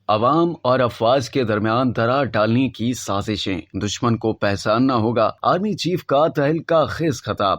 عوام اور افواج کے درمیان درار ڈالنے کی سازشیں، دشمن کو پہچاننا ہوگا۔ آرمی چیف کا تہلکہ خیز خطاب۔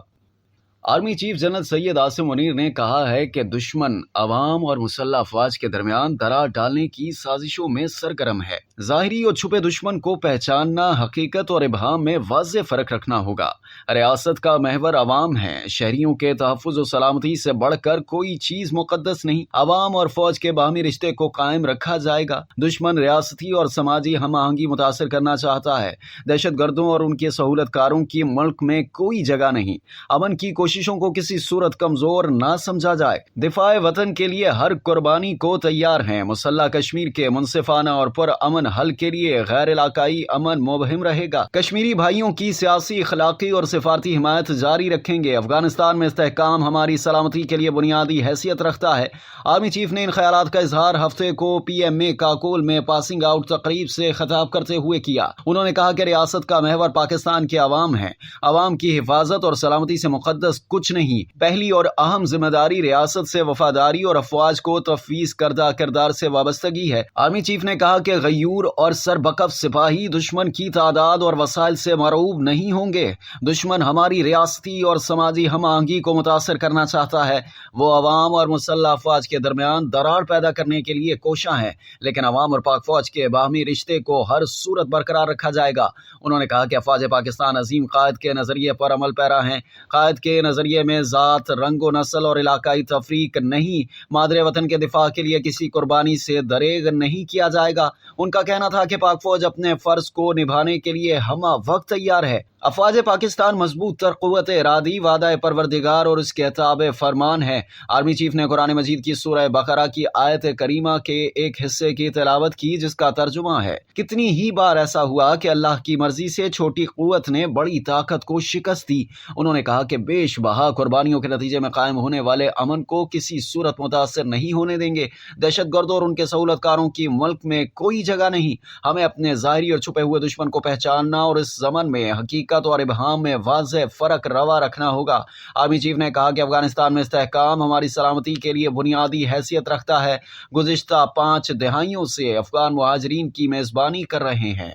Army chief general Syed Asim Munir نے کہا ہے کہ دشمن عوام اور مسلح افواج کے درمیان درار ڈالنے کی سازشوں میں سرگرم ہے۔ ظاہری اور چھپے دشمن کو پہچاننا، حقیقت اور ابہام میں واضح فرق رکھنا ہوگا۔ ریاست کا محور عوام ہے۔ شہریوں کے تحفظ و سلامتی سے بڑھ کر کوئی چیز مقدس نہیں۔ عوام اور فوج کے باہمی رشتے کو قائم رکھا جائے گا۔ دشمن ریاستی اور سماجی ہم آہنگی متاثر کرنا چاہتا ہے۔ دہشت گردوں اور ان کے سہولت کاروں کی ملک میں کوئی جگہ نہیں۔ امن کی کوششوں کو کسی صورت کمزور نہ سمجھا جائے۔ دفاع وطن کے لیے ہر قربانی کو تیار ہیں۔ مسلح کشمیر کے منصفانہ اور پر امن حل کے لیے غیر علاقائی امن مبہم رہے گا۔ کشمیری بھائیوں کی سیاسی، اخلاقی اور سفارتی حمایت جاری رکھیں گے۔ افغانستان میں استحکام ہماری سلامتی کے لیے بنیادی حیثیت رکھتا ہے۔ آرمی چیف نے ان خیالات کا اظہار ہفتے کو پی ایم اے کاکول میں پاسنگ آؤٹ تقریب سے خطاب کرتے ہوئے کیا۔ انہوں نے کہا کہ ریاست کا محور پاکستان کے عوام ہے۔ عوام کی حفاظت اور سلامتی سے مقدس کچھ نہیں۔ پہلی اور اہم ذمہ داری ریاست سے وفاداری اور افواج کو تفویض کردہ کردار سے وابستگی ہے۔ آرمی چیف نے کہا کہ غیور اور سربکف سپاہی دشمن کی تعداد اور وسائل سے مرعوب نہیں ہوں گے۔ دشمن ہماری ریاستی اور سماجی ہم آہنگی کو متاثر کرنا چاہتا ہے۔ وہ عوام اور مسلح افواج کے درمیان دراڑ پیدا کرنے کے لیے کوشاں ہے، لیکن عوام اور پاک فوج کے باہمی رشتے کو ہر صورت برقرار رکھا جائے گا۔ انہوں نے کہا کہ افواج پاکستان عظیم قائد کے نظریے پر عمل پیرا ہیں۔ قائد کے نظریے میں ذات، رنگ و نسل اور علاقائی تفریق نہیں۔ مادر وطن کے دفاع کے لیے کسی قربانی سے دریغ نہیں کیا جائے گا۔ ان کا کہنا تھا کہ پاک فوج اپنے فرض کو نبھانے کے لیے ہمہ وقت تیار ہے۔ افواج پاکستان مضبوط تر قوت ارادی، وعدہ پروردگار اور اس کے تابع فرمان ہے۔ آرمی چیف نے قرآن مجید کی سورہ بقرہ کی آیت کریمہ کے ایک حصے کی تلاوت کی، جس کا ترجمہ ہے: کتنی ہی بار ایسا ہوا کہ اللہ کی مرضی سے چھوٹی قوت نے بڑی طاقت کو شکست دی۔ انہوں نے کہا کہ بیش بہا قربانیوں کے نتیجے میں قائم ہونے والے امن کو کسی صورت متاثر نہیں ہونے دیں گے۔ دہشت گردوں اور ان کے سہولت کاروں کی ملک میں کوئی جگہ نہیں۔ ہمیں اپنے ظاہری اور چھپے ہوئے دشمن کو پہچاننا اور اس زمن میں حقیقت اور ابہام میں واضح فرق روا رکھنا ہوگا۔ آرمی چیف نے کہا کہ افغانستان میں استحکام ہماری سلامتی کے لیے بنیادی حیثیت رکھتا ہے۔ گزشتہ 5 دہائیوں سے افغان مہاجرین کی میزبانی کر رہے ہیں۔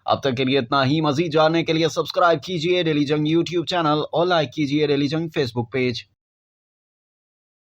اب تک کے لیے اتنا ہی۔ مزید جاننے کے لیے سبسکرائب کیجیے ڈیلی جنگ یوٹیوب چینل اور لائک کیجیے ڈیلی جنگ فیس بک پیج۔